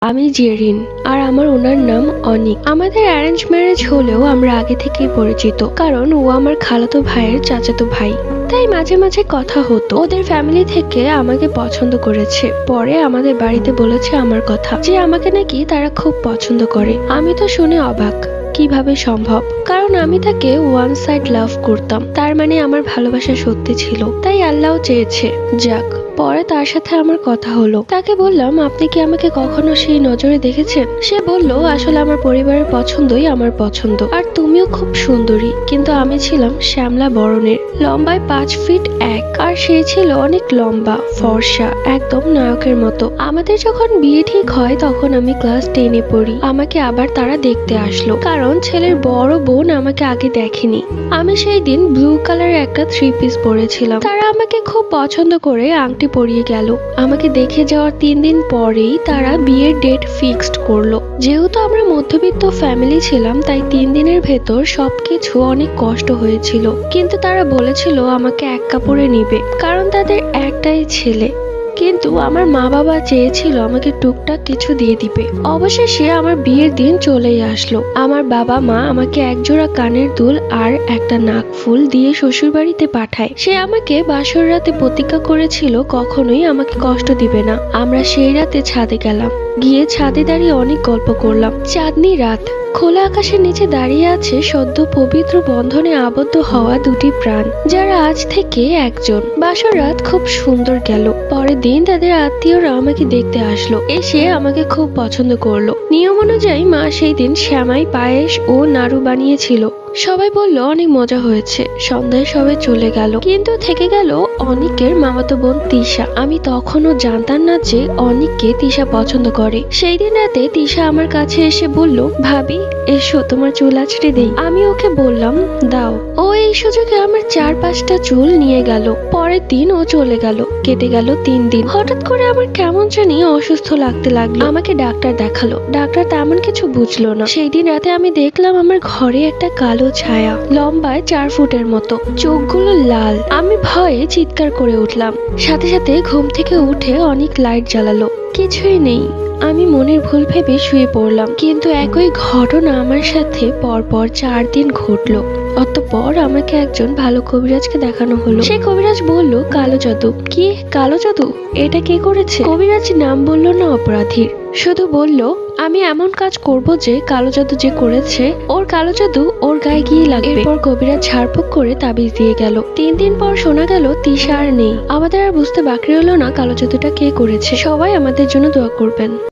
আমি জেরিন, আর আমার ওনার নাম অনিক। আমাদের অ্যারেঞ্জ ম্যারেজ হলেও আমরা আগে থেকেই পরিচিত, কারণ ও আমার খালাতো ভাইয়ের চাচাতো ভাই। তাই মাঝে মাঝে কথা হতো। ওদের ফ্যামিলি থেকে আমাকে পছন্দ করেছে, পরে আমাদের বাড়িতে বলেছে আমার কথা, যে আমাকে নাকি তারা খুব পছন্দ করে। আমি তো শুনে অবাক, কিভাবে সম্ভব? কারণ আমি তাকে ওয়ান সাইড লাভ করতাম, তার মানে আমার ভালোবাসা সত্যি ছিল। তাই আল্লাহ চেয়েছে। যাক, পরে তার সাথে আমার কথা হলো। তাকে বললাম, আপনি কি আমাকে কখনো সেই নজরে দেখেছেন? সে বলল, আসলে আমার পরিবারের পছন্দই আমার পছন্দ, আর তুমিও খুব সুন্দরী। কিন্তু আমি ছিলাম শ্যামলা বরণের, লম্বায় 5 ফিট 1, আর সে ছিল অনেক লম্বা, ফর্সা, একদম নায়কের মতো। আমাদের যখন বিয়ে ঠিক হয় তখন আমি ক্লাস 10-এ পড়ি। আমাকে আবার তারা দেখতে আসলো, কারণ ছেলের বড় বোন আমাকে আগে দেখেনি। আমি সেই দিন ব্লু কালারের একটা 3 পিস পরেছিলাম। তারা আমাকে খুব পছন্দ করে আংটি পরিয়ে গেল। আমাকে দেখে যাওয়ার 3 দিন পরেই তারা বিয়ের ডেট ফিক্সড করলো। যেহেতু আমরা মধ্যবিত্ত ফ্যামিলি ছিলাম, তাই 3 দিনের ভেতর সবকিছু অনেক কষ্ট হয়েছিল। কিন্তু তারা বলেছিল আমাকে এক কাপড়ে নিবে, কারণ তাদের একটাই ছেলে। কিন্তু আমার মা বাবা চেয়েছিল আমাকে টুকটাক কিছু দিয়ে দিবে। অবশেষে আমার বিয়ের দিন চলেই আসলো। আমার বাবা মা আমাকে একজোড়া কানের দুল আর একটা নাক ফুল দিয়ে শ্বশুর বাড়িতে পাঠায়। সে আমাকে বাসর রাতে প্রতিজ্ঞা করেছিল কখনোই আমাকে কষ্ট দিবে না। আমরা সেই রাতে ছাদে গেলাম। গিয়ে ছাদে দাঁড়িয়ে অনেক গল্প করলাম। চাঁদনি রাত, খোলা আকাশের নিচে দাঁড়িয়ে আছে সদ্য পবিত্র বন্ধনে আবদ্ধ হওয়া দুটি প্রাণ, যারা আজ থেকে একজন। বাসর রাত খুব সুন্দর গেল। পরের দিন তাদের আত্মীয়রা আমাকে দেখতে আসলো। এসে আমাকে খুব পছন্দ করলো। নিয়ম অনুযায়ী মা সেই দিন শ্যামাই, পায়েস ও নাড়ু বানিয়েছিল। সবাই বলল অনেক মজা হয়েছে। সন্ধ্যায় সবাই চলে গেল, কিন্তু থেকে গেল অনিকের মামাতো বোন তিশা। আমি তখনও জানতাম না যে অনিককে তিশা পছন্দ করে। সেই দিন রাতে তিশা আমার কাছে এসে বলল, ভাবি এসো, তোমার চুল আঁচড়ে দেই। আমি ওকে বললাম, দাও। ও এই সুযোগে আমার 4-5টা চুল নিয়ে গেল। পরের দিন ও চলে গেল। কেটে গেল 3 দিন। হঠাৎ করে আমার কেমন জানি অসুস্থ লাগতে লাগলো। আমাকে ডাক্তার দেখালো। ডাক্তার তেমন কিছু বুঝলো না। সেই দিন রাতে আমি দেখলাম আমার ঘরে একটা কালো ছায়া, লম্বায় 4 ফুটের মতো, চোখগুলো লাল। আমি ভয়ে চিৎকার করে উঠলাম। সাথে সাথে ঘুম থেকে উঠে অনেক লাইট জ্বালালো। কিছুই নেই। আমি মনের ভুল ভেবে শুয়ে পড়লাম। কিন্তু একই ঘটনা আমার সাথে পরপর 4 দিন ঘটলো। অতঃপর আমাকে একজন ভালো কবিরাজকে দেখানো হলো। সেই কবিরাজ বলল, কালো জাদু। কি কালো জাদু? এটা কে করেছে? কবিরাজ নাম বলল না অপরাধীর, শুধু বলল, আমি এমন কাজ করব যে কালো জাদু যে করেছে ওর কালো জাদু ওর গায়ে গিয়ে লাগবে। এরপর কবিরাজ ঝাড়ফুঁক করে তাবিজ দিয়ে গেল। 3 দিন পর শোনা গেল তিশা আর নেই। আমাদের আর বুঝতে বাকি রইল না কালো জাদুটা কে করেছে। সবাই আমাদের জন্য দোয়া করবেন।